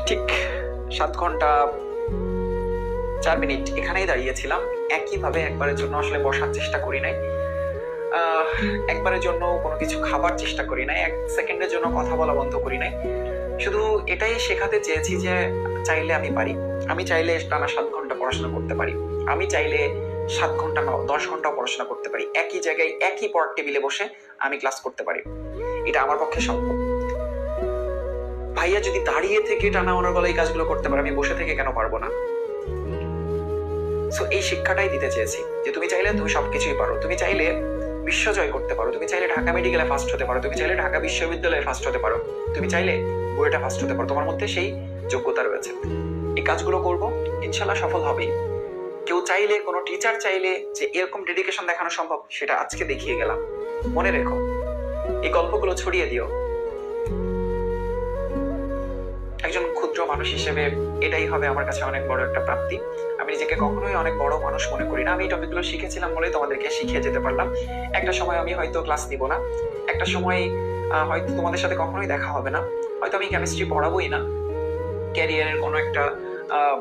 ঠিক 7 ঘন্টা 4 মিনিট এখানেই দাঁড়িয়েছিলাম। একইভাবে একবারের জন্য আসলে বসার চেষ্টা করি নাই, একবারের জন্য কোনো কিছু খাবার চেষ্টা করি নাই, 1 সেকেন্ডের জন্য কথা বলা বন্ধ করি নাই। শুধু এটাই শেখাতে চেয়েছি যে চাইলে আমি পারি। আমি চাইলে টানা 7 ঘন্টা পড়াশোনা করতে পারি। আমি চাইলে 7 ঘন্টা 10 ঘন্টাও পড়াশোনা করতে পারি। একই জায়গায় একই পড়ার টেবিলে বসে আমি ক্লাস করতে পারি। এটা আমার পক্ষে সম্ভব। ভাইয়া যদি দাঁড়িয়ে থেকে টানা ওনার গলায় এই কাজগুলো করতে পারে, আমি বসে থেকে কেন পারবো না? সো এই শিক্ষাটাই দিতে চেয়েছি যে তুমি চাইলে তুমি সবকিছুই পারো। তুমি চাইলে বিশ্ব জয় করতে পারো, তুমি চাইলে ঢাকা মেডিকেলে ফার্স্ট হতে পারো, তুমি চাইলে ঢাকা বিশ্ববিদ্যালয়ে ফার্স্ট হতে পারো, তুমি চাইলে বুয়েটে ফার্স্ট হতে পারো। তোমার মধ্যে সেই যোগ্যতা রয়েছে। এই কাজগুলো করবো, ইনশাল্লাহ সফল হবেই। কেউ চাইলে, কোনো টিচার চাইলে যে এরকম ডেডিকেশন দেখানো সম্ভব, সেটা আজকে দেখিয়ে গেলাম। মনে রেখো, এই গল্পগুলো ছড়িয়ে দিও। একজন ক্ষুদ্র মানুষ হিসেবে এটাই হবে আমার কাছে অনেক বড় একটা প্রাপ্তি। আমি নিজেকে কখনোই অনেক বড় মানুষ মনে করি না। আমি এই টপিকগুলো শিখেছিলাম বলেই তোমাদেরকে শিখিয়ে যেতে পারলাম। একটা সময় আমি হয়তো ক্লাস নিব না, একটা সময় হয়তো তোমাদের সাথে কখনোই দেখা হবে না, হয়তো আমি কেমিস্ট্রি পড়াবোই না, ক্যারিয়ারের কোনো একটা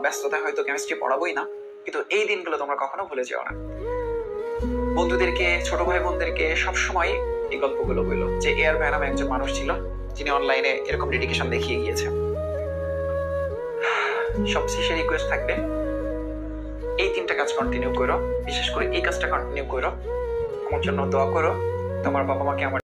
ব্যস্ততা হয়তো কেমিস্ট্রি পড়াবোই না, কিন্তু এই দিনগুলো তোমরা কখনো ভুলে যেও না। বন্ধুদেরকে, ছোট ভাই বোনদেরকে সবসময় এই গল্পগুলো বললো যে এআর ভাই নামে একজন মানুষ ছিল যিনি অনলাইনে এরকম ডেডিকেশন দেখিয়ে গিয়েছে। সবশেষে রিকোয়েস্ট থাকবে, এই 3টা কাজ কন্টিনিউ করো, বিশেষ করে এই কাজটা কন্টিনিউ করো। আমার জন্য দোয়া করো, তোমার বাবা মাকে আমার